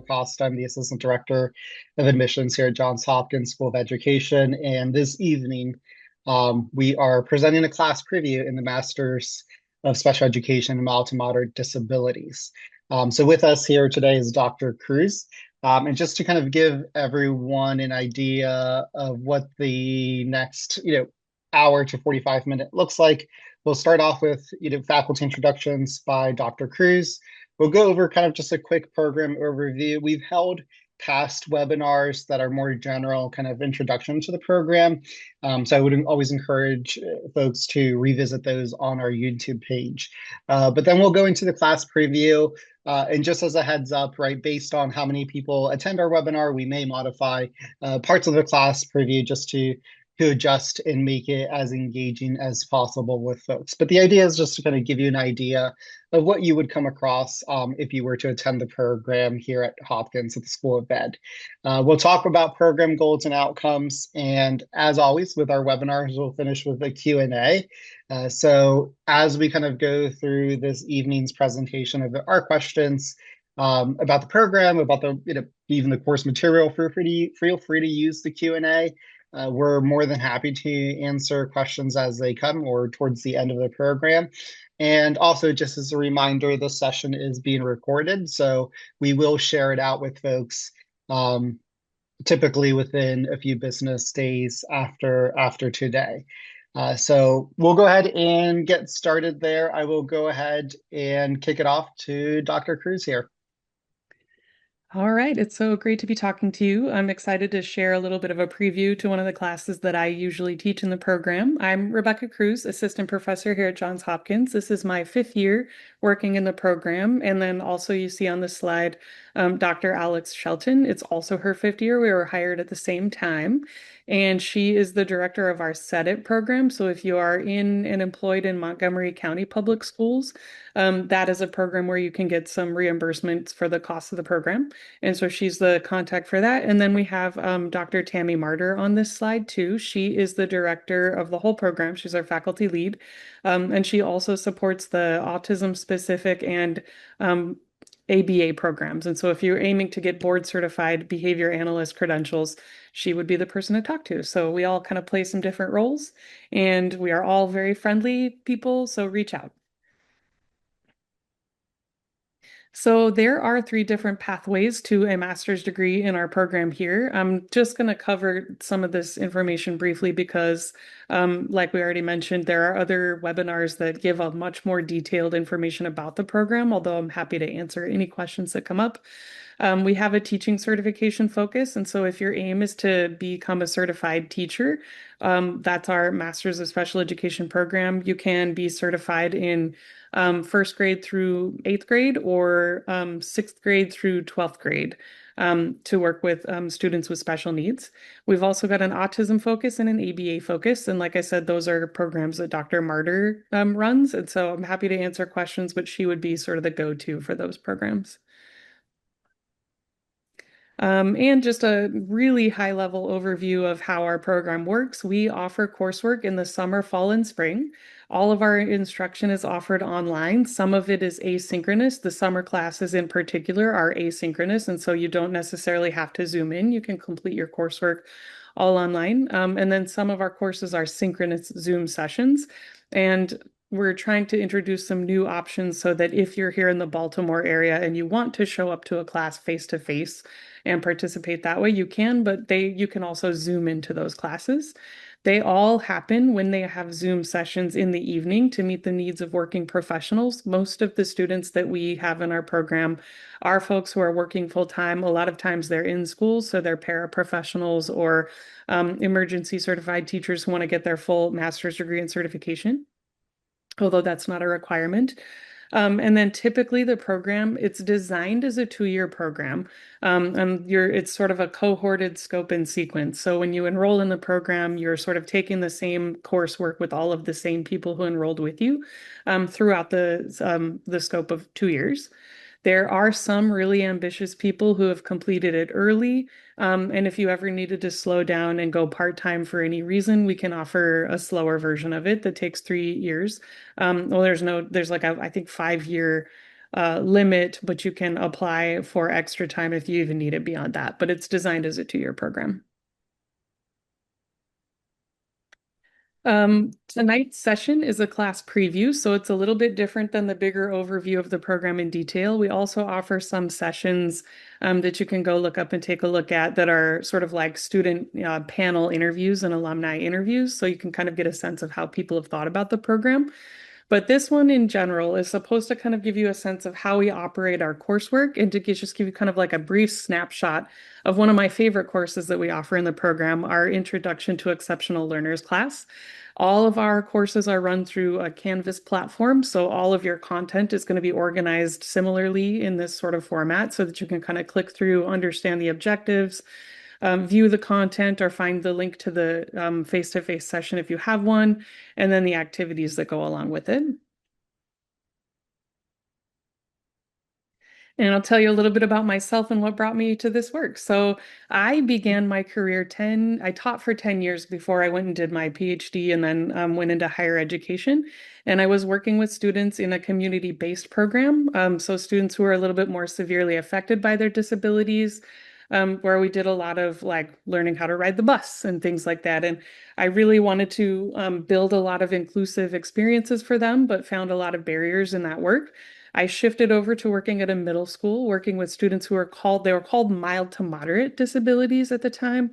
Acosta. I'm the Assistant Director of Admissions here at Johns Hopkins School of Education. And this evening, we are presenting a class preview in the Masters of Special Education in Mild to Moderate Disabilities. So with us here today is Dr. Cruz. And just to kind of give everyone an idea of what the next, hour to 45-minute looks like, we'll start off with, faculty introductions by Dr. Cruz. We'll go over kind of just a quick program overview. We've held past webinars that are more general kind of introduction to the program. So I would always encourage folks to revisit those on our YouTube page. But then we'll go into the class preview. And just as a heads up, right, based on how many people attend our webinar, we may modify parts of the class preview just to adjust and make it as engaging as possible with folks. But the idea is just to kind of give you an idea of what you would come across if you were to attend the program here at Hopkins at the School of Ed. We'll talk about program goals and outcomes. And as always, with our webinars, we'll finish with a Q&A. So as we kind of go through this evening's presentation of our questions about the program, about the, even the course material, feel free to use the Q&A. We're more than happy to answer questions as they come or towards the end of the program. And also, just as a reminder, this session is being recorded, so we will share it out with folks typically within a few business days after today. So we'll go ahead and get started there. I will go ahead and kick it off to Dr. Cruz here. All right, it's so great to be talking to you. I'm excited to share a little bit of a preview to one of the classes that I usually teach in the program. I'm Rebecca Cruz, Assistant Professor here at Johns Hopkins. This is my 5th year working in the program. And then also you see on the slide, Dr. Alex Shelton. It's also her 5th year. We were hired at the same time. And she is the director of our SEDIT program. So if you are in and employed in Montgomery County Public Schools, that is a program where you can get some reimbursements for the cost of the program. And so she's the contact for that. And then we have Dr. Tammy Martyr on this slide too. She is the director of the whole program. She's our faculty lead. And she also supports the autism specific and ABA programs. And so if you're aiming to get board certified behavior analyst credentials, she would be the person to talk to. So we all kind of play some different roles and we are all very friendly people. So reach out. So there are 3 different pathways to a master's degree in our program here. I'm just going to cover some of this information briefly because, like we already mentioned, there are other webinars that give a much more detailed information about the program, although I'm happy to answer any questions that come up. We have a teaching certification focus, and so if your aim is to become a certified teacher, that's our Master's of Special Education program. You can be certified in 1st grade through 8th grade or 6th grade through 12th grade to work with students with special needs. We've also got an autism focus and an ABA focus. And like I said, those are programs that Dr. Martyr runs. And so I'm happy to answer questions, but she would be sort of the go-to for those programs. And just a really high level overview of how our program works. We offer coursework in the summer, fall, and spring. All of our instruction is offered online. Some of it is asynchronous. The summer classes in particular are asynchronous, and so you don't necessarily have to Zoom in. You can complete your coursework all online. And then some of our courses are synchronous Zoom sessions. And we're trying to introduce some new options so that if you're here in the Baltimore area and you want to show up to a class face to face and participate that way, you can, but you can also Zoom into those classes. They all happen when they have Zoom sessions in the evening to meet the needs of working professionals. Most of the students that we have in our program are folks who are working full time. A lot of times they're in schools, so they're paraprofessionals or emergency certified teachers who want to get their full master's degree and certification, although that's not a requirement. And then typically the program, it's designed as a 2-year program. And it's sort of a cohorted scope and sequence. So when you enroll in the program, you're sort of taking the same coursework with all of the same people who enrolled with you throughout the scope of 2 years. There are some really ambitious people who have completed it early. And if you ever needed to slow down and go part-time for any reason, we can offer a slower version of it that takes 3 years. Well, there's like I think 5-year limit, but you can apply for extra time if you even need it beyond that. But it's designed as a 2-year program. Tonight's session is a class preview, so it's a little bit different than the bigger overview of the program in detail. We also offer some sessions that you can go look up and take a look at that are sort of like student panel interviews and alumni interviews, so you can kind of get a sense of how people have thought about the program. But this one in general is supposed to kind of give you a sense of how we operate our coursework and to just give you kind of like a brief snapshot of one of my favorite courses that we offer in the program, our Introduction to Exceptional Learners class. All of our courses are run through a Canvas platform, so all of your content is going to be organized similarly in this sort of format so that you can kind of click through, understand the objectives, view the content or find the link to the face-to-face session if you have one, and then the activities that go along with it. And I'll tell you a little bit about myself and what brought me to this work. So I began my career I taught for 10 years before I went and did my PhD and then went into higher education. And I was working with students in a community-based program. So students who are a little bit more severely affected by their disabilities, where we did a lot of like learning how to ride the bus and things like that. And I really wanted to build a lot of inclusive experiences for them, but found a lot of barriers in that work. I shifted over to working at a middle school, working with students they were called mild to moderate disabilities at the time.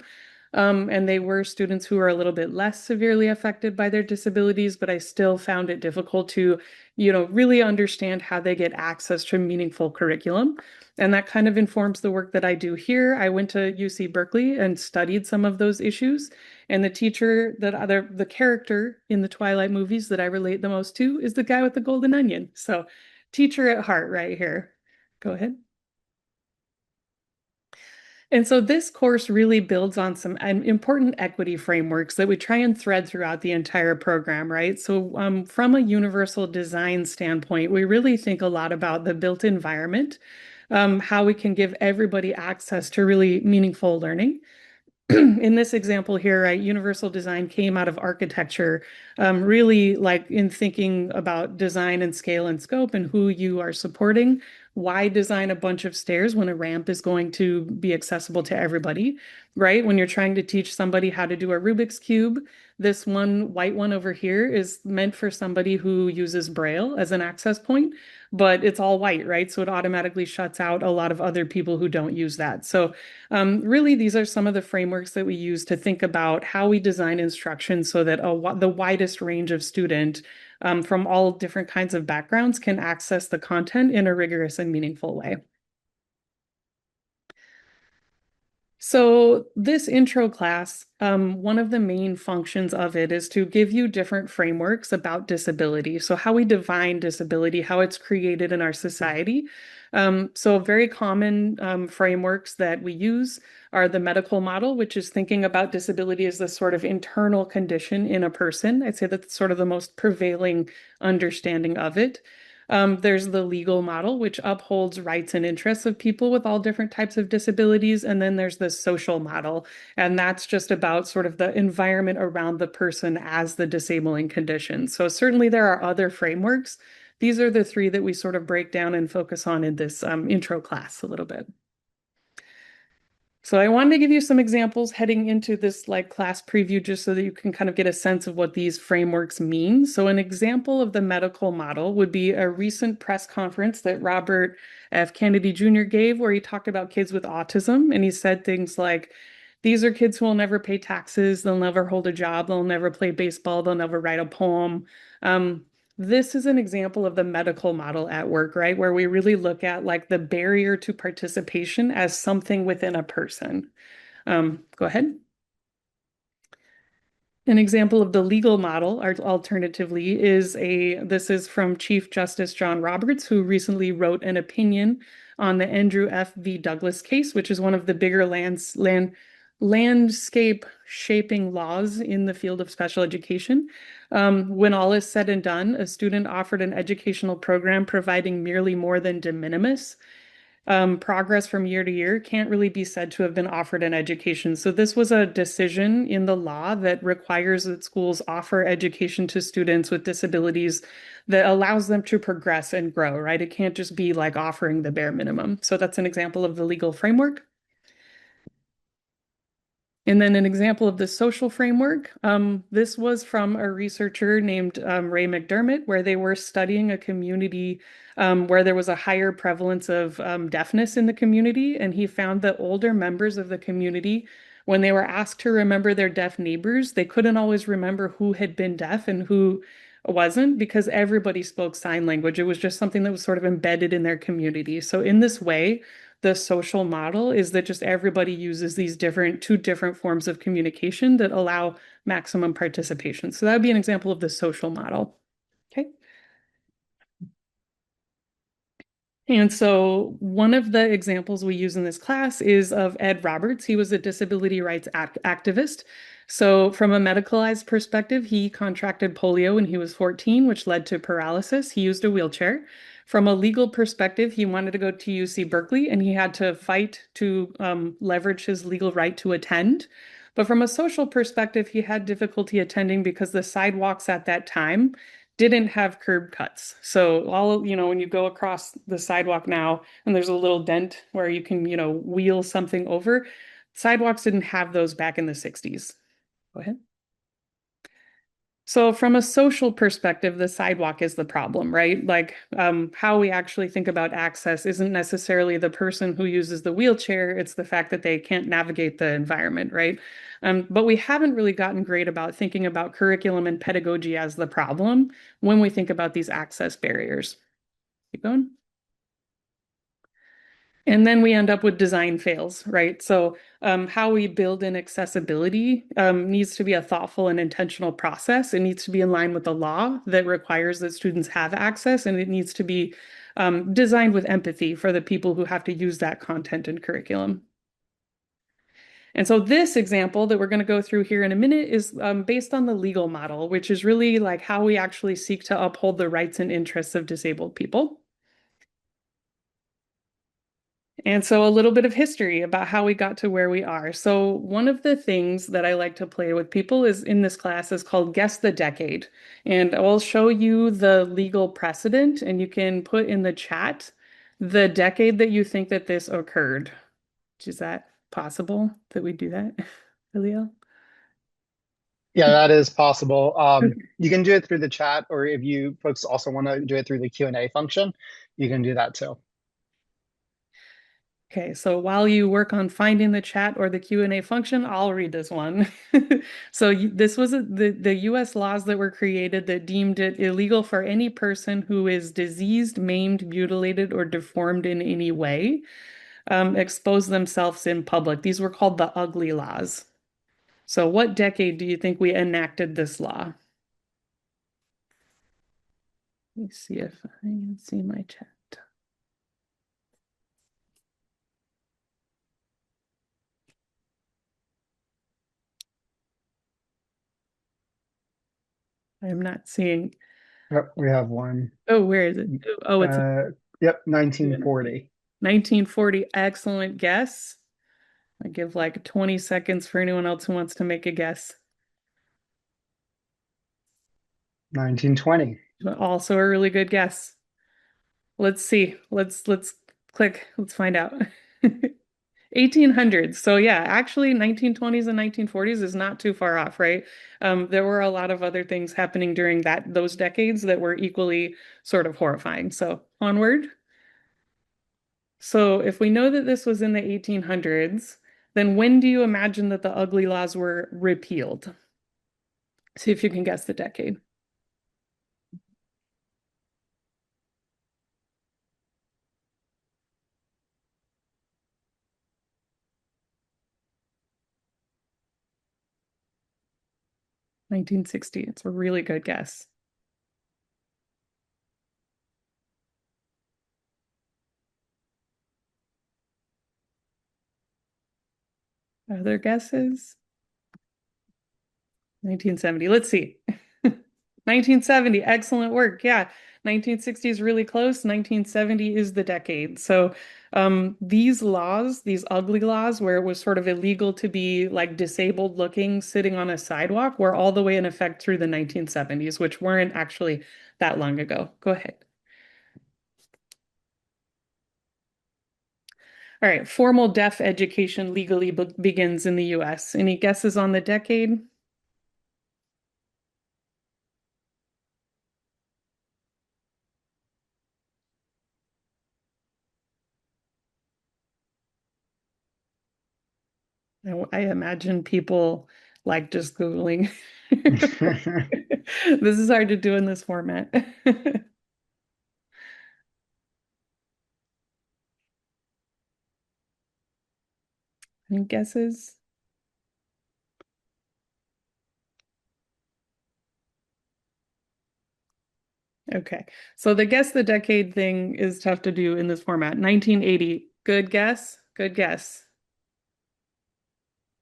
And they were students who were a little bit less severely affected by their disabilities, but I still found it difficult to, really understand how they get access to meaningful curriculum. And that kind of informs the work that I do here. I went to UC Berkeley and studied some of those issues. And the character in the Twilight movies that I relate the most to is the guy with the golden onion. So teacher at heart right here. Go ahead. And so this course really builds on some important equity frameworks that we try and thread throughout the entire program, right? So from a universal design standpoint, we really think a lot about the built environment, how we can give everybody access to really meaningful learning. In this example here, right, universal design came out of architecture, really like in thinking about design and scale and scope and who you are supporting. Why design a bunch of stairs when a ramp is going to be accessible to everybody, right? When you're trying to teach somebody how to do a Rubik's Cube, this one white one over here is meant for somebody who uses Braille as an access point, but it's all white, right? So it automatically shuts out a lot of other people who don't use that. So really, these are some of the frameworks that we use to think about how we design instruction so that the widest range of student from all different kinds of backgrounds can access the content in a rigorous and meaningful way. So this intro class, one of the main functions of it is to give you different frameworks about disability. So how we define disability, how it's created in our society. So very common frameworks that we use are the medical model, which is thinking about disability as this sort of internal condition in a person. I'd say that's sort of the most prevailing understanding of it. There's the legal model, which upholds rights and interests of people with all different types of disabilities. And then there's the social model, and that's just about sort of the environment around the person as the disabling condition. So certainly there are other frameworks. These are the three that we sort of break down and focus on in this intro class a little bit. So I wanted to give you some examples heading into this like class preview just so that you can kind of get a sense of what these frameworks mean. So an example of the medical model would be a recent press conference that Robert F. Kennedy Jr. gave where he talked about kids with autism, and he said things like, these are kids who will never pay taxes, they'll never hold a job, they'll never play baseball, they'll never write a poem. This is an example of the medical model at work, right? Where we really look at like the barrier to participation as something within a person. Go ahead. An example of the legal model, alternatively, this is from Chief Justice John Roberts, who recently wrote an opinion on the Andrew F. V. Douglas case, which is one of the bigger landscape shaping laws in the field of special education. When all is said and done, a student offered an educational program providing merely more than de minimis progress from year to year can't really be said to have been offered an education. So this was a decision in the law that requires that schools offer education to students with disabilities that allows them to progress and grow, right? It can't just be like offering the bare minimum. So that's an example of the legal framework. And then an example of the social framework. This was from a researcher named Ray McDermott, where they were studying a community where there was a higher prevalence of deafness in the community. And he found that older members of the community, when they were asked to remember their deaf neighbors, they couldn't always remember who had been deaf and who wasn't because everybody spoke sign language. It was just something that was sort of embedded in their community. So in this way, the social model is that just everybody uses these two different forms of communication that allow maximum participation. So that would be an example of the social model. Okay. And so one of the examples we use in this class is of Ed Roberts. He was a disability rights activist. So from a medicalized perspective, he contracted polio when he was 14, which led to paralysis. He used a wheelchair. From a legal perspective, he wanted to go to UC Berkeley and he had to fight to leverage his legal right to attend. But from a social perspective, he had difficulty attending because the sidewalks at that time didn't have curb cuts. So when you go across the sidewalk now and there's a little dent where you can, wheel something over, sidewalks didn't have those back in the 60s. Go ahead. So from a social perspective, the sidewalk is the problem, right? Like how we actually think about access isn't necessarily the person who uses the wheelchair, it's the fact that they can't navigate the environment, right? But we haven't really gotten great about thinking about curriculum and pedagogy as the problem when we think about these access barriers. Keep going. And then we end up with design fails, right? So how we build in accessibility needs to be a thoughtful and intentional process. It needs to be in line with the law that requires that students have access, and it needs to be designed with empathy for the people who have to use that content and curriculum. And so this example that we're going to go through here in a minute is based on the legal model, which is really like how we actually seek to uphold the rights and interests of disabled people. And so a little bit of history about how we got to where we are. So one of the things that I like to play with people is in this class is called Guess the Decade. And I will show you the legal precedent and you can put in the chat the decade that you think that this occurred. Is that possible that we do that, Leo? Yeah, that is possible. You can do it through the chat, or if you folks also want to do it through the Q&A function, you can do that too. Okay, so while you work on finding the chat or the Q&A function, I'll read this one. So this was the US laws that were created that deemed it illegal for any person who is diseased, maimed, mutilated, or deformed in any way, expose themselves in public. These were called the ugly laws. So what decade do you think we enacted this law? Let me see if I can see my chat. I'm not seeing. Yep, we have one. Oh, where is it? Oh, it's Yep, 1940. 1940. Excellent guess. I give like 20 seconds for anyone else who wants to make a guess. 1920. But also a really good guess. Let's see. Let's click. Let's find out. 1800s. So yeah, actually 1920s and 1940s is not too far off, right? There were a lot of other things happening during those decades that were equally sort of horrifying. So onward. So if we know that this was in the 1800s, then when do you imagine that the ugly laws were repealed? See if you can guess the decade. 1960. It's a really good guess. Other guesses? 1970. Let's see. 1970. Excellent work. Yeah. 1960 is really close. 1970 is the decade. So These laws, these ugly laws, where it was sort of illegal to be like disabled looking sitting on a sidewalk, were all the way in effect through the 1970s, which weren't actually that long ago. Go ahead. All right, formal deaf education legally begins in the US. Any guesses on the decade? I imagine people like just Googling. This is hard to do in this format. Any guesses? Okay. So the guess the decade thing is tough to do in this format. 1980. Good guess. Good guess.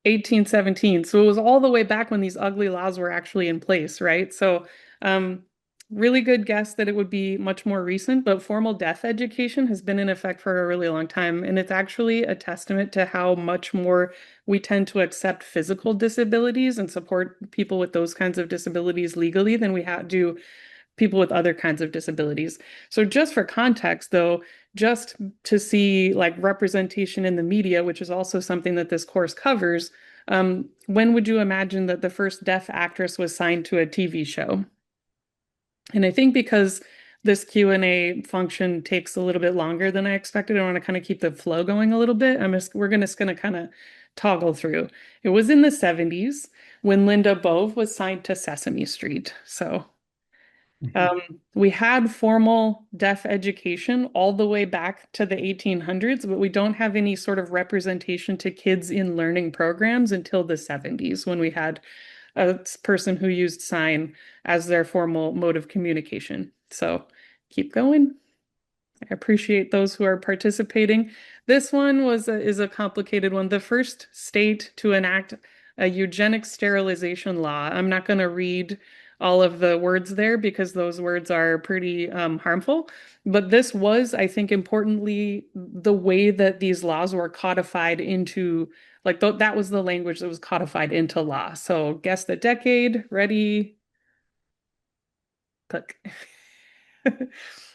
1817. So it was all the way back when these ugly laws were actually in place, right? So, really good guess that it would be much more recent, but formal deaf education has been in effect for a really long time. And it's actually a testament to how much more we tend to accept physical disabilities and support people with those kinds of disabilities legally than we do people with other kinds of disabilities. So just for context, though, just to see like representation in the media, which is also something that this course covers, when would you imagine that the first deaf actress was signed to a TV show? And I think because this Q&A function takes a little bit longer than I expected, I want to kind of keep the flow going a little bit. We're just going to kind of toggle through. It was in the 70s when Linda Bove was signed to Sesame Street. So we had formal deaf education all the way back to the 1800s, but we don't have any sort of representation to kids in learning programs until the 70s when we had a person who used sign as their formal mode of communication. So keep going. I appreciate those who are participating. This one is a complicated one. The first state to enact a eugenic sterilization law. I'm not going to read all of the words there because those words are pretty harmful. But this was, I think, importantly, the way that these laws were codified into, like, that was the language that was codified into law. So guess the decade. Ready? Click.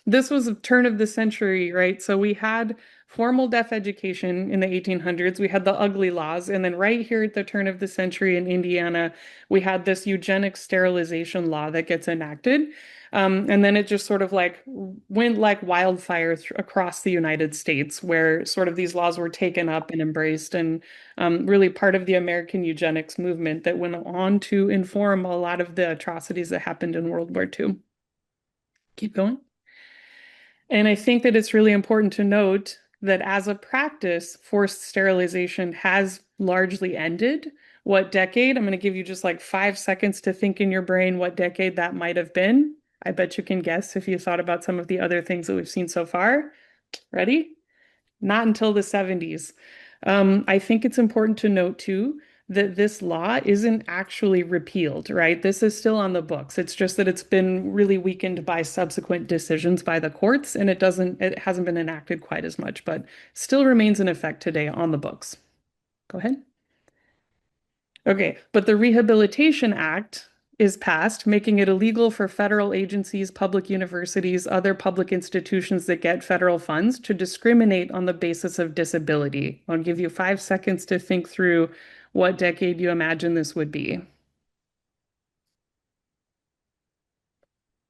This was a turn of the century, right? So we had formal deaf education in the 1800s. We had the ugly laws. And then right here at the turn of the century in Indiana, we had this eugenic sterilization law that gets enacted. And then it just sort of like went like wildfire across the United States, where sort of these laws were taken up and embraced, and really part of the American eugenics movement that went on to inform a lot of the atrocities that happened in World War II. Keep going. And I think that it's really important to note that as a practice, forced sterilization has largely ended. What decade? I'm going to give you just like 5 seconds to think in your brain what decade that might have been. I bet you can guess if you thought about some of the other things that we've seen so far. Ready? Not until the 70s. I think it's important to note too that this law isn't actually repealed, right? This is still on the books. It's just that it's been really weakened by subsequent decisions by the courts, and it hasn't been enacted quite as much, but still remains in effect today on the books. Go ahead. Okay, but the Rehabilitation Act is passed, making it illegal for federal agencies, public universities, other public institutions that get federal funds to discriminate on the basis of disability. I'll give you 5 seconds to think through what decade you imagine this would be.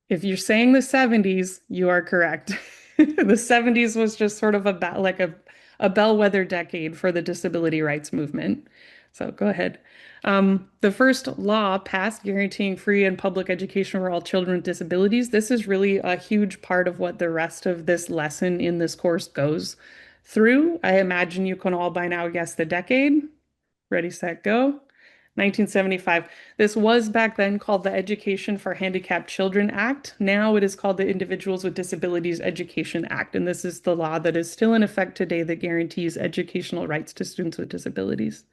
If you're saying the 70s, you are correct. The 70s was just sort of a bellwether decade for the disability rights movement. So go ahead. The first law passed guaranteeing free and public education for all children with disabilities. This is really a huge part of what the rest of this lesson in this course goes through. I imagine you can all by now guess the decade. Ready, set, go. 1975. This was back then called the Education for Handicapped Children Act. Now it is called the Individuals with Disabilities Education Act. And this is the law that is still in effect today that guarantees educational rights to students with disabilities.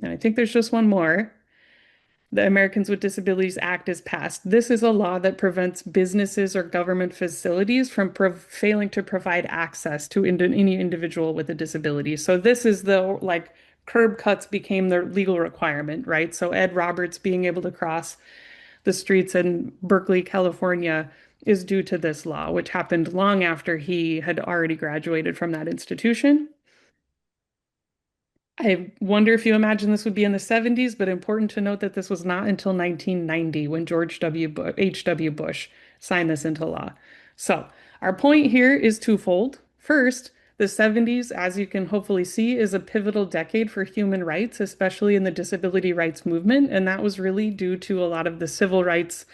And I think there's just one more. the Americans with Disabilities Act is passed. This is a law that prevents businesses or government facilities from failing to provide access to any individual with a disability. So this is the like curb cuts became the legal requirement, right? So Ed Roberts being able to cross the streets in Berkeley, California is due to this law, which happened long after he had already graduated from that institution. I wonder if you imagine this would be in the 70s, but important to note that this was not until 1990 when H.W. Bush signed this into law. So, our point here is twofold. First, the 70s, as you can hopefully see, is a pivotal decade for human rights, especially in the disability rights movement. And that was really due to a lot of the civil rights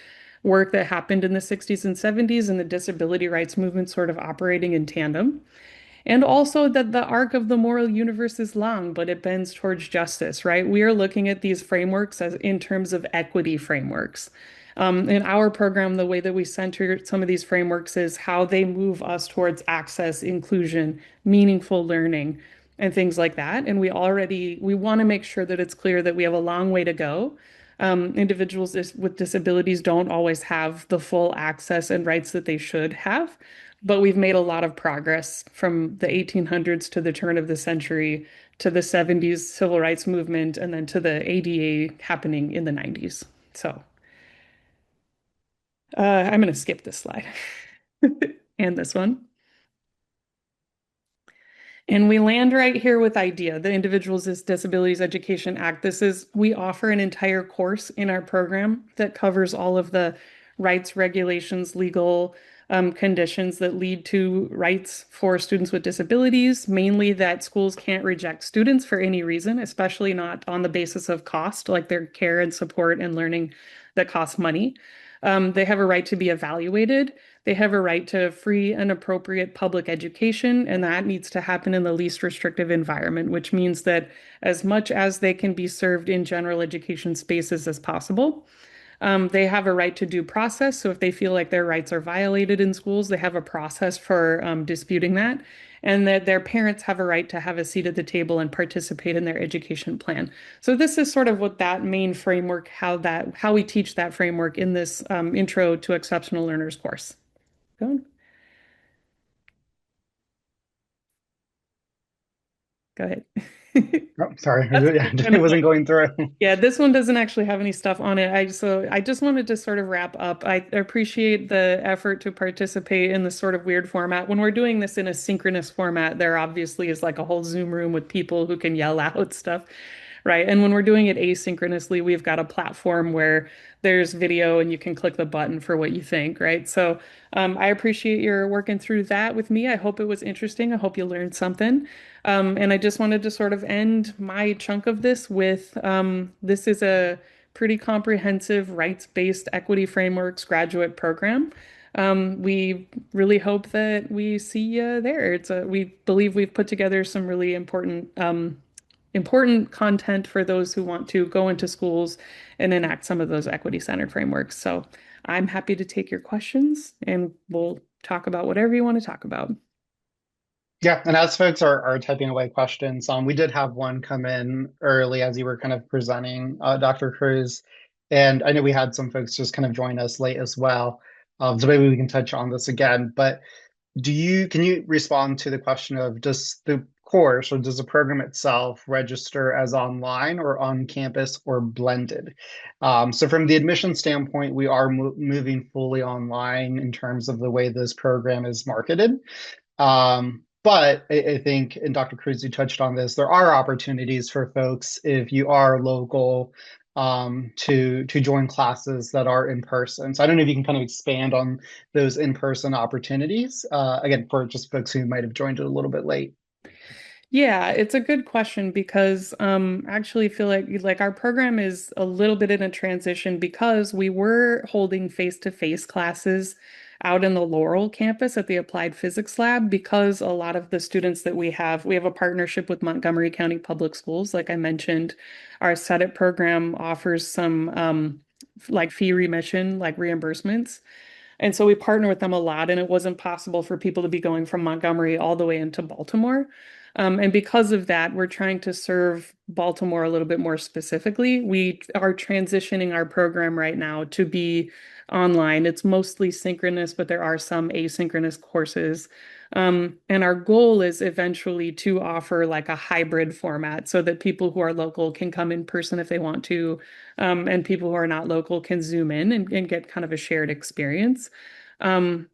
work that happened in the 60s and 70s and the disability rights movement sort of operating in tandem. And also that the arc of the moral universe is long, but it bends towards justice, right? We are looking at these frameworks as in terms of equity frameworks. In our program, the way that we center some of these frameworks is how they move us towards access, inclusion, meaningful learning, and things like that. And we want to make sure that it's clear that we have a long way to go. Individuals with disabilities don't always have the full access and rights that they should have. But we've made a lot of progress from the 1800s to the turn of the century to the 70s civil rights movement and then to the ADA happening in the 90s. So I'm going to skip this slide and this one. And we land right here with IDEA, the Individuals with Disabilities Education Act. We offer an entire course in our program that covers all of the rights, regulations, legal conditions that lead to rights for students with disabilities, mainly that schools can't reject students for any reason, especially not on the basis of cost, like their care and support and learning that costs money. They have a right to be evaluated. They have a right to free and appropriate public education, and that needs to happen in the least restrictive environment, which means that as much as they can be served in general education spaces as possible. They have a right to due process. So if they feel like their rights are violated in schools, they have a process for disputing that. And that their parents have a right to have a seat at the table and participate in their education plan. So this is sort of what that main framework, how we teach that framework in this Intro to Exceptional Learners course. Go, go ahead. Oh, sorry, That's it wasn't going through. Yeah, this one doesn't actually have any stuff on it. I just wanted to sort of wrap up. I appreciate the effort to participate in this sort of weird format. When we're doing this in a synchronous format, there obviously is like a whole Zoom room with people who can yell out stuff, right? And when we're doing it asynchronously, we've got a platform where there's video and you can click the button for what you think, right? So I appreciate your working through that with me. I hope it was interesting. I hope you learned something. And I just wanted to sort of end my chunk of this with this is a pretty comprehensive rights-based equity frameworks graduate program. We really hope that we see you there. We believe we've put together some really important content for those who want to go into schools and enact some of those equity-centered frameworks. So I'm happy to take your questions and we'll talk about whatever you want to talk about. Yeah, and as folks are typing away questions, we did have one come in early as you were kind of presenting, Dr. Cruz, and I know we had some folks just kind of join us late as well. So maybe we can touch on this again. But can you respond to the question of does the course or does the program itself register as online or on campus or blended? So from the admission standpoint, we are moving fully online in terms of the way this program is marketed. But I think, and Dr. Cruz, you touched on this, there are opportunities for folks if you are local to join classes that are in person. So I don't know if you can kind of expand on those in-person opportunities, again, for just folks who might have joined it a little bit late. Yeah, it's a good question because I actually feel like our program is a little bit in a transition because we were holding face-to-face classes out in the Laurel campus at the Applied Physics Lab because a lot of the students that we have a partnership with Montgomery County Public Schools. Like I mentioned, our SETIP program offers some like fee remission, like reimbursements. And so we partner with them a lot, and it wasn't possible for people to be going from Montgomery all the way into Baltimore. And because of that, we're trying to serve Baltimore a little bit more specifically. We are transitioning our program right now to be online. It's mostly synchronous, but there are some asynchronous courses. And our goal is eventually to offer like a hybrid format so that people who are local can come in person if they want to, and people who are not local can zoom in and get kind of a shared experience. Um,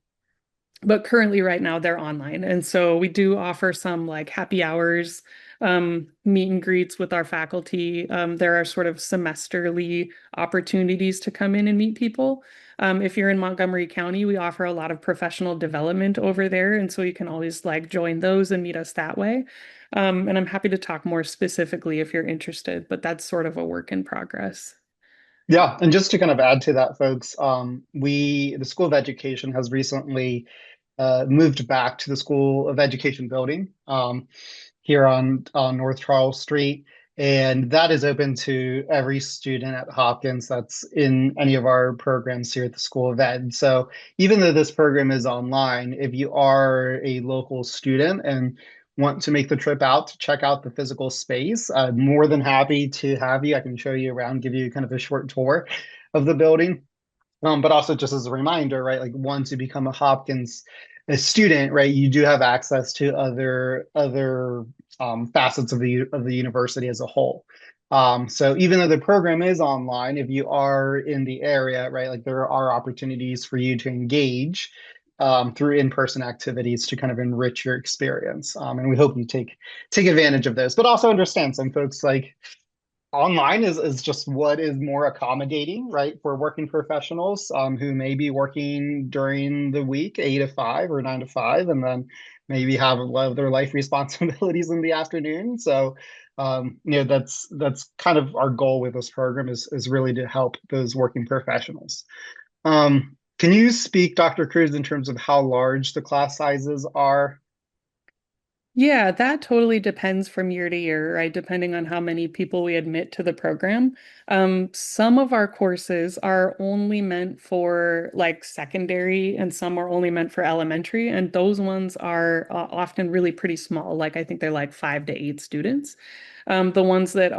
but currently right now they're online. And so we do offer some like happy hours, meet and greets with our faculty. There are sort of semesterly opportunities to come in and meet people. If you're in Montgomery County, we offer a lot of professional development over there. And so you can always like join those and meet us that way. And I'm happy to talk more specifically if you're interested, but that's sort of a work in progress. Yeah, and just to kind of add to that, folks, the School of Education has recently moved back to the School of Education building here on North Charles Street, and that is open to every student at Hopkins that's in any of our programs here at the School of Ed. So even though this program is online, if you are a local student and want to make the trip out to check out the physical space, I'm more than happy to have you. I can show you around, give you kind of a short tour of the building. But also just as a reminder, right? Like once you become a student, right, you do have access to other facets of the university as a whole. So even though the program is online, if you are in the area, right, like there are opportunities for you to engage through in-person activities to kind of enrich your experience. And we hope you take advantage of those, but also understand some folks like online is just what is more accommodating, right, for working professionals who may be working during the week, 8 to 5 or 9 to 5, and then maybe have a lot of their life responsibilities in the afternoon. So, that's kind of our goal with this program is really to help those working professionals. Can you speak, Dr. Cruz, in terms of how large the class sizes are? Yeah, that totally depends from year to year, right? Depending on how many people we admit to the program. Some of our courses are only meant for like secondary, and some are only meant for elementary. And those ones are often really pretty small. Like I think they're like 5 to 8 students. The ones that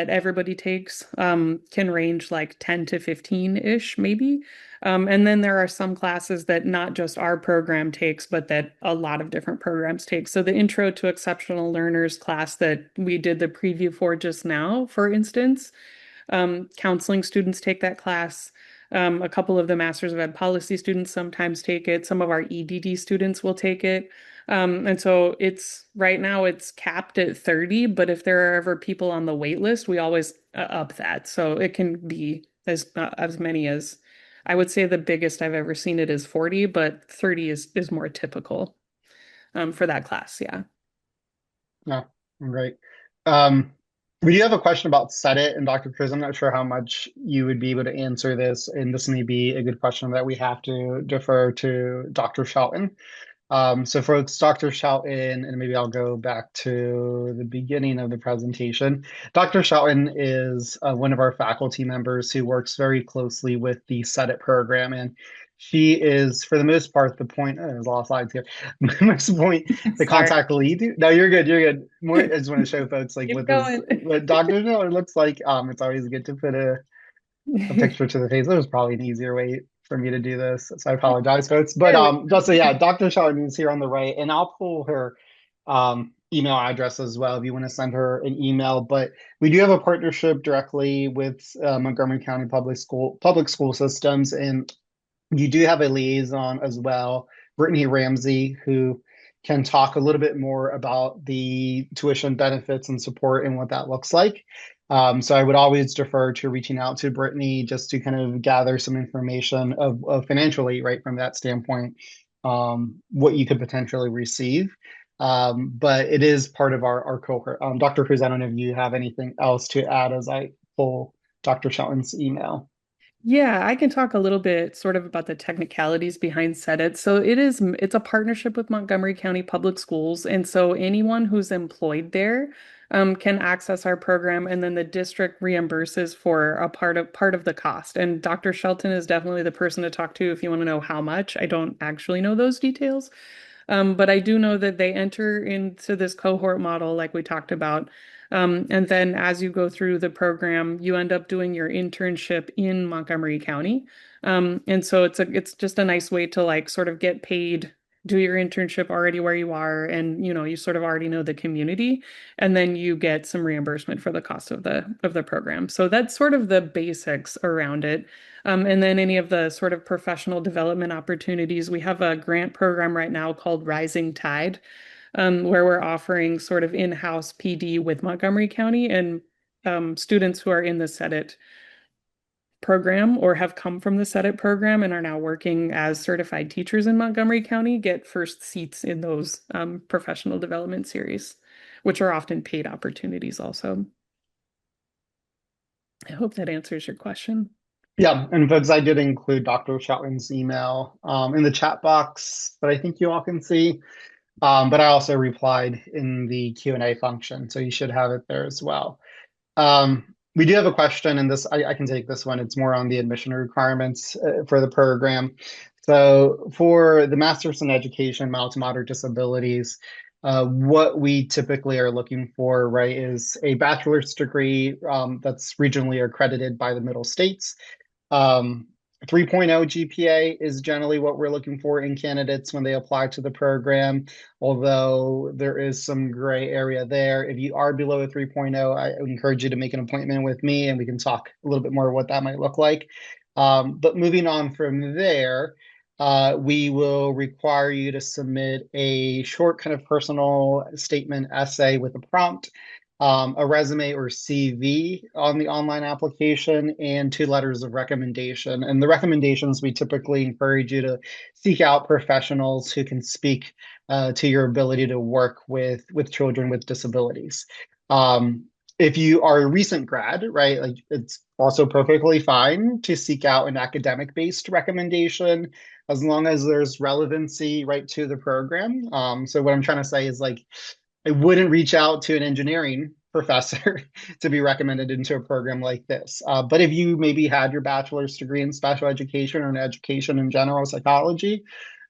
everybody takes can range like 10 to 15-ish, maybe. And then there are some classes that not just our program takes, but that a lot of different programs take. So the Intro to Exceptional Learners class that we did the preview for just now, for instance, counseling students take that class. A couple of the Masters of Ed policy students sometimes take it. Some of our EDD students will take it. And so it's right now it's capped at 30, but if there are ever people on the wait list, we always up that. So it can be as many as I would say the biggest I've ever seen it is 40, but 30 is more typical for that class. Yeah. No, great. Um, we do have a question about Set It, and Dr. Cruz, I'm not sure how much you would be able to answer this, and this may be a good question that we have to defer to Dr. Shelton. So for Dr. Shelton, and maybe I'll go back to the beginning of the presentation. Dr. Shelton is one of our faculty members who works very closely with the Set It program, and she is, for the most part, the point. Oh, there's a lot of slides here. Most point, the Sorry. contact lead. No, you're good. You're good. More, I just want to show folks like Keep this, going. what Dr. Shelton looks like. It's always good to put a picture to the face. There was probably an easier way for me to do this, so I apologize, folks. But There we just so yeah, Dr. Chardon is here on the right, and I'll pull her email address as well if you want to send her an email. But we do have a partnership directly with Montgomery County public school systems, and you do have a liaison as well, Brittany Ramsey, who can talk a little bit more about the tuition benefits and support and what that looks like. So I would always defer to reaching out to Brittany just to kind of gather some information of financially, right, from that standpoint, what you could potentially receive. But it is part of our cohort. Dr. Cruz, I don't know if you have anything else to add as I pull Dr. Shelton's email. Yeah, I can talk a little bit sort of about the technicalities behind Set It. So it's a partnership with Montgomery County Public Schools. And so anyone who's employed there can access our program, and then the district reimburses for a part of the cost. And Dr. Shelton is definitely the person to talk to if you want to know how much. I don't actually know those details. But I do know that they enter into this cohort model, like we talked about. And then as you go through the program, you end up doing your internship in Montgomery County. And so it's just a nice way to like sort of get paid, do your internship already where you are, and you sort of already know the community, and then you get some reimbursement for the cost of the program. So that's sort of the basics around it. And then any of the sort of professional development opportunities, we have a grant program right now called Rising Tide, where we're offering sort of in-house PD with Montgomery County, and students who are in the SEDIT program or have come from the SEDIT program and are now working as certified teachers in Montgomery County get first seats in those professional development series, which are often paid opportunities also. I hope that answers your question. Yeah, and folks, I did include Dr. Chatwin's email in the chat box that I think you all can see. But I also replied in the Q&A function, so you should have it there as well. We do have a question, and I can take this one. It's more on the admission requirements for the program. So for the Master's in Education, mild to moderate disabilities, what we typically are looking for, right, is a bachelor's degree that's regionally accredited by the Middle States. um, 3.0 GPA is generally what we're looking for in candidates when they apply to the program, although there is some gray area there. If you are below a 3.0, I would encourage you to make an appointment with me and we can talk a little bit more what that might look like. But moving on from there, we will require you to submit a short kind of personal statement essay with a prompt, a resume or CV on the online application, and 2 letters of recommendation. And the recommendations, we typically encourage you to seek out professionals who can speak to your ability to work with children with disabilities. If you are a recent grad, right, like it's also perfectly fine to seek out an academic-based recommendation as long as there's relevancy right to the program. So what I'm trying to say is like I wouldn't reach out to an engineering professor to be recommended into a program like this. But if you maybe had your bachelor's degree in special education or in education in general psychology,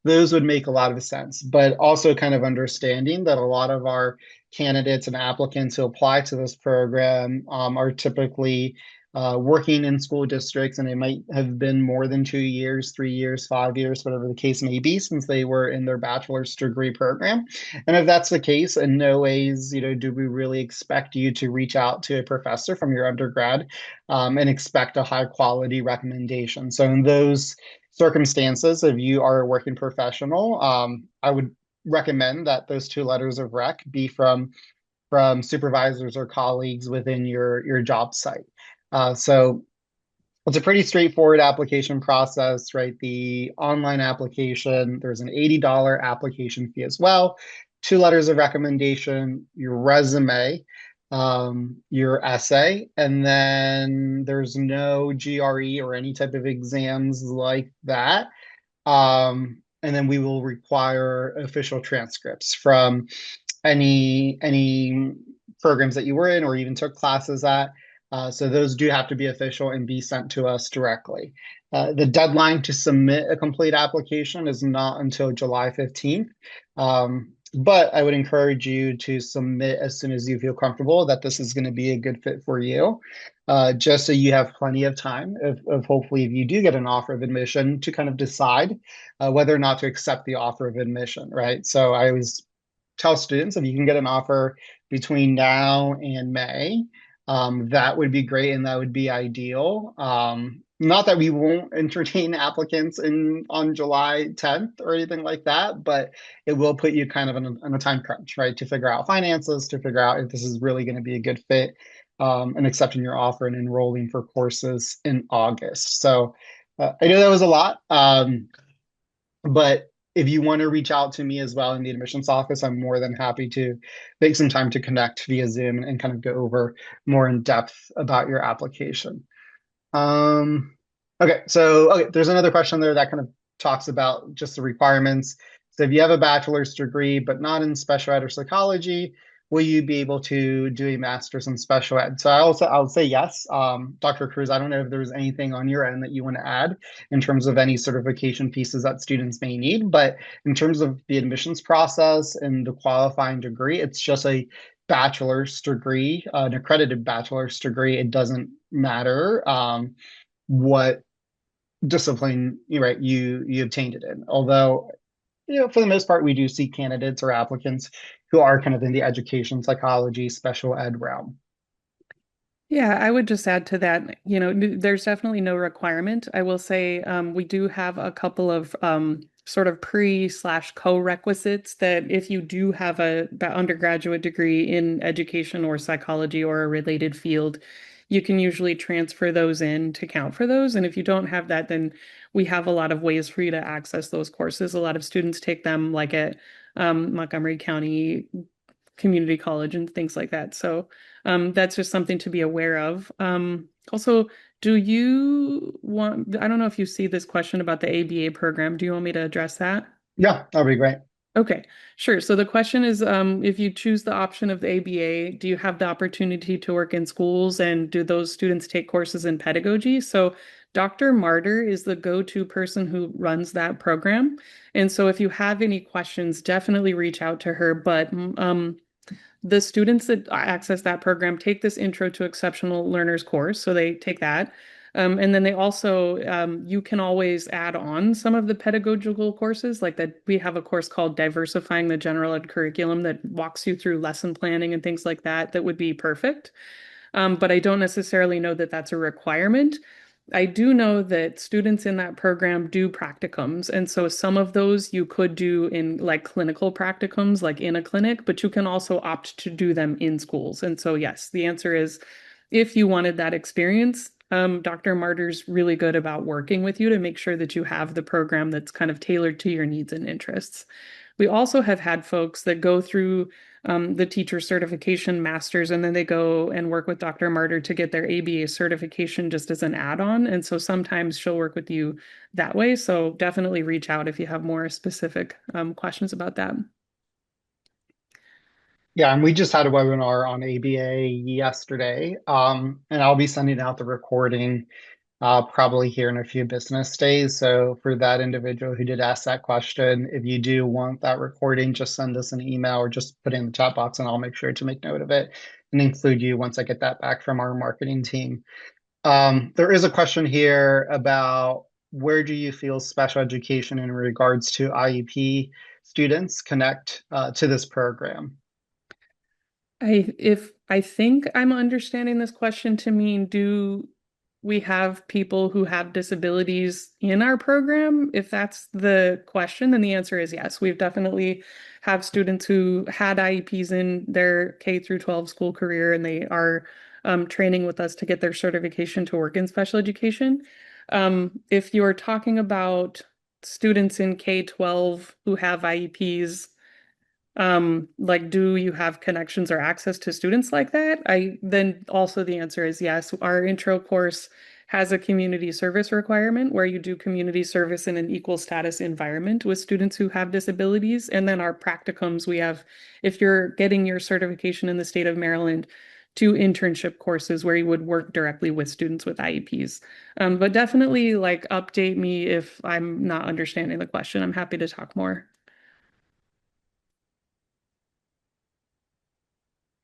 those would make a lot of sense. But also kind of understanding that a lot of our candidates and applicants who apply to this program are typically working in school districts, and they might have been more than 2 years, 3 years, 5 years, whatever the case may be, since they were in their bachelor's degree program. And if that's the case, in no ways, do we really expect you to reach out to a professor from your undergrad and expect a high quality recommendation. So in those circumstances, if you are a working professional, I would recommend that those 2 letters of rec be from supervisors or colleagues within your job site. So it's a pretty straightforward application process, right? The online application, there's an $80 application fee as well. 2 letters of recommendation, your resume, your essay, and then there's no GRE or any type of exams like that. And then we will require official transcripts from any programs that you were in or even took classes at. So those do have to be official and be sent to us directly. The deadline to submit a complete application is not until July 15th. But I would encourage you to submit as soon as you feel comfortable that this is going to be a good fit for you, just so you have plenty of time of hopefully if you do get an offer of admission to kind of decide whether or not to accept the offer of admission, right? So I always tell students if you can get an offer between now and May, that would be great and that would be ideal. Not that we won't entertain applicants on July 10th or anything like that, but it will put you kind of on a time crunch, right? To figure out finances, to figure out if this is really going to be a good fit, and accepting your offer and enrolling for courses in August. So I know that was a lot, but if you want to reach out to me as well in the admissions office, I'm more than happy to make some time to connect via Zoom and kind of go over more in depth about your application. Okay, there's another question there that kind of talks about just the requirements. So if you have a bachelor's degree, but not in special ed or psychology, will you be able to do a master's in special ed? So I'll say yes. Dr. Cruz, I don't know if there's anything on your end that you want to add in terms of any certification pieces that students may need, but in terms of the admissions process and the qualifying degree, it's just a bachelor's degree, an accredited bachelor's degree. It doesn't matter what discipline you obtained it in. Although for the most part, we do see candidates or applicants who are kind of in the education, psychology, special ed realm. Yeah, I would just add to that, there's definitely no requirement. I will say we do have a couple of sort of pre/slash co-requisites that if you do have a undergraduate degree in education or psychology or a related field, you can usually transfer those in to count for those. And if you don't have that, then we have a lot of ways for you to access those courses. A lot of students take them like at Montgomery County Community College and things like that. So that's just something to be aware of. Also, do you want, I don't know if you see this question about the ABA program. Do you want me to address that? Yeah, that'd be great. Okay, sure. So the question is, if you choose the option of the ABA, do you have the opportunity to work in schools and do those students take courses in pedagogy? So Dr. Martyr is the go-to person who runs that program. And so if you have any questions, definitely reach out to her. But the students that access that program take this Intro to Exceptional Learners course, so they take that. And then they also, you can always add on some of the pedagogical courses, like that we have a course called Diversifying the General Ed Curriculum that walks you through lesson planning and things like that, that would be perfect. But I don't necessarily know that that's a requirement. I do know that students in that program do practicums. And so some of those you could do in like clinical practicums, like in a clinic, but you can also opt to do them in schools. And so, yes, the answer is if you wanted that experience, Dr. Martyr's really good about working with you to make sure that you have the program that's kind of tailored to your needs and interests. We also have had folks that go through the teacher certification masters and then they go and work with Dr. Martyr to get their ABA certification just as an add-on. And so sometimes she'll work with you that way. So definitely reach out if you have more specific questions about that. Yeah, and we just had a webinar on ABA yesterday, and I'll be sending out the recording probably here in a few business days. So for that individual who did ask that question, if you do want that recording, just send us an email or just put it in the chat box and I'll make sure to make note of it and include you once I get that back from our marketing team. There is a question here about where do you feel special education in regards to IEP students connect to this program? I think I'm understanding this question to mean, do we have people who have disabilities in our program? If that's the question, then the answer is yes. We've definitely have students who had IEPs in their K through 12 school career and they are training with us to get their certification to work in special education. If you're talking about students in K-12 who have IEPs, like, do you have connections or access to students like that? Then also the answer is yes. Our intro course has a community service requirement where you do community service in an equal status environment with students who have disabilities. And then our practicums, we have, if you're getting your certification in the state of Maryland, two internship courses where you would work directly with students with IEPs. But definitely like update me if I'm not understanding the question. I'm happy to talk more.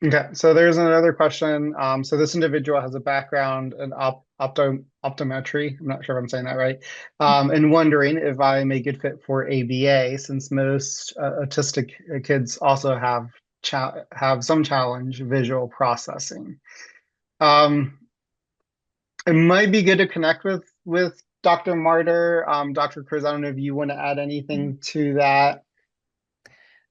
Okay, so there's another question. So this individual has a background in optometry. I'm not sure if I'm saying that right. And wondering if I'm a good fit for ABA, since most autistic kids also have some challenge visual processing. Um, it might be good to connect with Dr. Martyr. Dr. Cruz, I don't know if you want to add anything to that.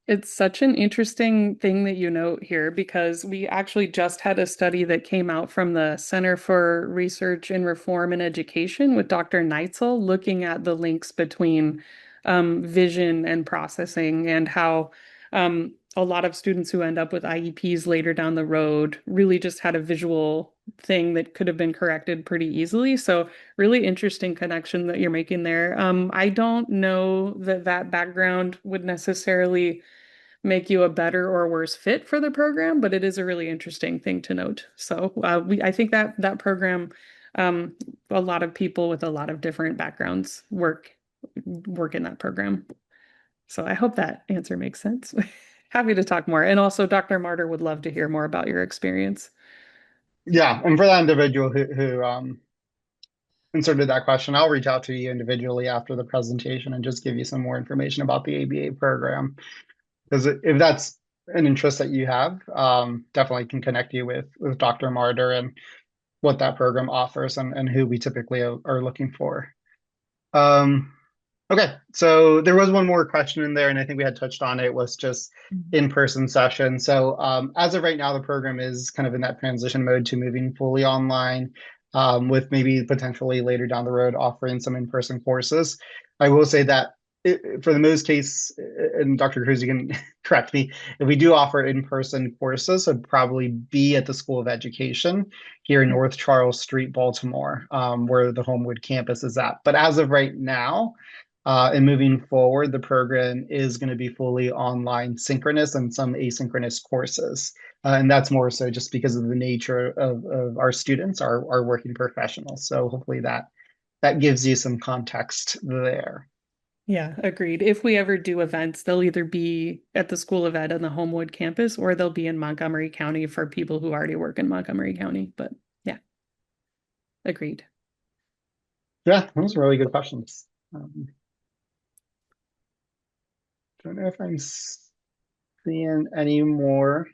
It's such an interesting thing that you note here because we actually just had a study that came out from the Center for Research and Reform in Education with Dr. Neitzel looking at the links between vision and processing and how a lot of students who end up with IEPs later down the road really just had a visual thing that could have been corrected pretty easily. So really interesting connection that you're making there. I don't know that that background would necessarily make you a better or worse fit for the program, but it is a really interesting thing to note. So I think that that program, um, a lot of people with a lot of different backgrounds work in that program. So I hope that answer makes sense. Happy to talk more. And also, Dr. Martyr would love to hear more about your experience. Yeah, and for that individual who inserted that question, I'll reach out to you individually after the presentation and just give you some more information about the ABA program. Because if that's an interest that you have, definitely can connect you with Dr. Martyr and what that program offers and who we typically are looking for. Um, Okay, so there was one more question in there, and I think we had touched on it, was just Mhm. in-person session. So as of right now, the program is kind of in that transition mode to moving fully online, with maybe potentially later down the road offering some in-person courses. I will say that for the most case, and Dr. Cruz, you can correct me, if we do offer in-person courses, it'd probably be at the School of Education here in North Charles Street, Baltimore, where the Homewood campus is at. But as of right now, and moving forward, the program is going to be fully online, synchronous, and some asynchronous courses. And that's more so just because of the nature of our students, our working professionals. So hopefully that gives you some context there. Yeah, agreed. If we ever do events, they'll either be at the School of Ed on the Homewood campus or they'll be in Montgomery County for people who already work in Montgomery County. But yeah, agreed. Yeah, those are really good questions. Don't know if I'm seeing any more.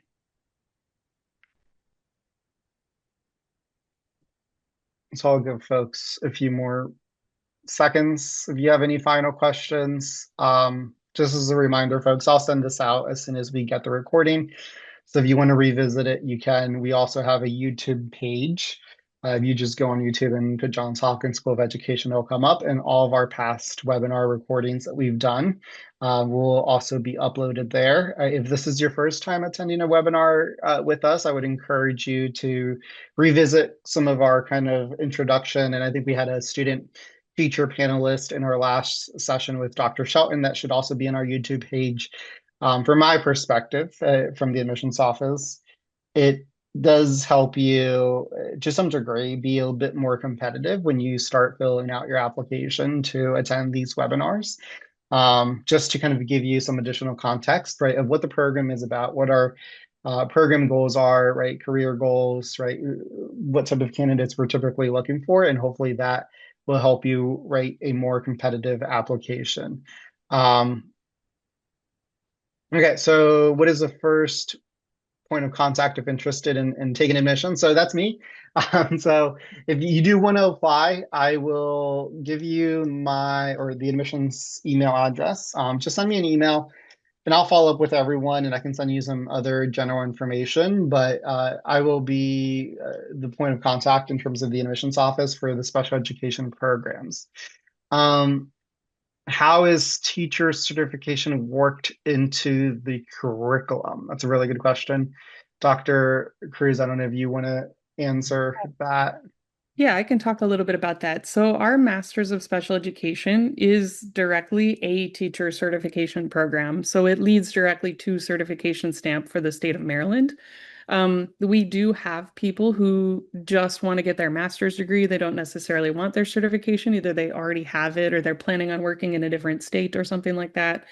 So I'll give folks a few more seconds. If you have any final questions, just as a reminder, folks, I'll send this out as soon as we get the recording. So if you want to revisit it, you can. We also have a YouTube page. If you just go on YouTube and put Johns Hopkins School of Education, it'll come up, and all of our past webinar recordings that we've done will also be uploaded there. If this is your first time attending a webinar with us, I would encourage you to revisit some of our kind of introduction. And I think we had a student feature panelist in our last session with Dr. Shelton that should also be in our YouTube page. From my perspective, from the admissions office, it does help you, to some degree, be a bit more competitive when you start filling out your application to attend these webinars. Just to kind of give you some additional context, right, of what the program is about, what our program goals are, right, career goals, right, what type of candidates we're typically looking for, and hopefully that will help you write a more competitive application. Um, okay, so what is the first point of contact if interested in taking admission? So that's me. So if you do want to apply, I will give you my or the admissions email address. Just send me an email and I'll follow up with everyone and I can send you some other general information. But I will be the point of contact in terms of the admissions office for the special education programs. Um, how is teacher certification worked into the curriculum? That's a really good question. Dr. Cruz, I don't know if you want to answer that. Yeah, I can talk a little bit about that. So, our Masters of Special Education is directly a teacher certification program. So, it leads directly to certification stamp for the state of Maryland. We do have people who just want to get their master's degree. They don't necessarily want their certification. Either they already have it or they're planning on working in a different state or something like that.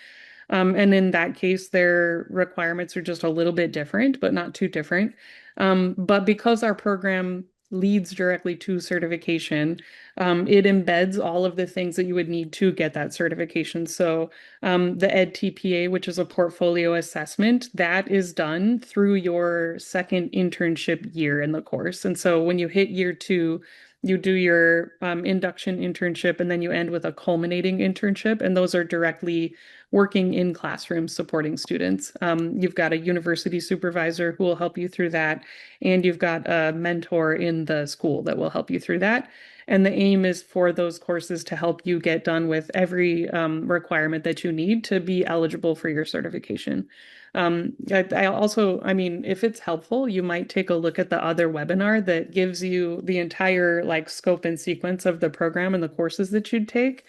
And in that case, their requirements are just a little bit different, but not too different. But because our program leads directly to certification, it embeds all of the things that you would need to get that certification. So the EdTPA, which is a portfolio assessment, that is done through your second internship year in the course. And so when you hit year two, you do your induction internship and then you end with a culminating internship. And those are directly working in classrooms supporting students. You've got a university supervisor who will help you through that, and you've got a mentor in the school that will help you through that. And the aim is for those courses to help you get done with every requirement that you need to be eligible for your certification. I also, I mean, if it's helpful, you might take a look at the other webinar that gives you the entire like scope and sequence of the program and the courses that you'd take.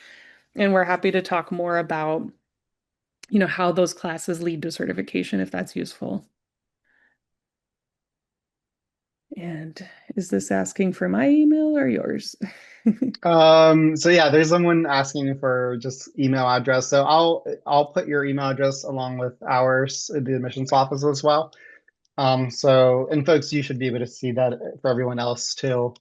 And we're happy to talk more about how those classes lead to certification, if that's useful. And is this asking for my email or yours? So yeah, there's someone asking for just email address. So I'll put your email address along with ours at the admissions office as well. And folks, you should be able to see that for everyone else too.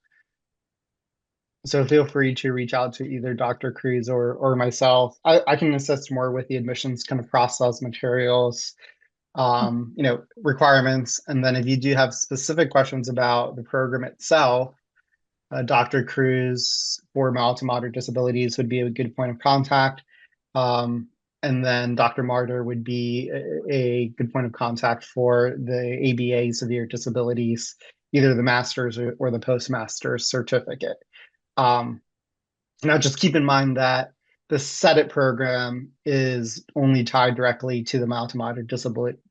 So feel free to reach out to either Dr. Cruz or myself. I can assist more with the admissions kind of process, materials, requirements. And then if you do have specific questions about the program itself, Dr. Cruz for mild to moderate disabilities would be a good point of contact. Um, and then Dr. Martyr would be a good point of contact for the ABA severe disabilities, either the master's or the postmaster's certificate. Um, Now, just keep in mind that the SEDIT program is only tied directly to the mild to moderate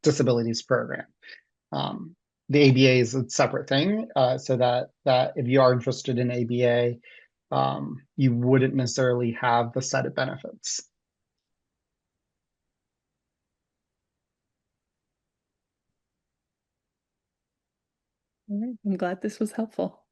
disabilities program. Um, the ABA is a separate thing, so that if you are interested in ABA, you wouldn't necessarily have the SEDIT benefits. All right. I'm glad this was helpful.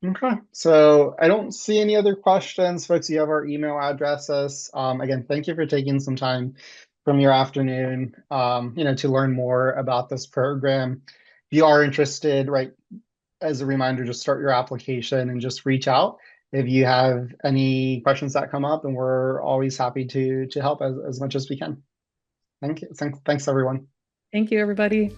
Okay, so I don't see any other questions, folks. You have our email addresses. Again, thank you for taking some time from your afternoon, to learn more about this program. If you are interested, right, as a reminder, just start your application and just reach out if you have any questions that come up, and we're always happy to help as much as we can. Thank you. Thanks, everyone. Thank you, everybody.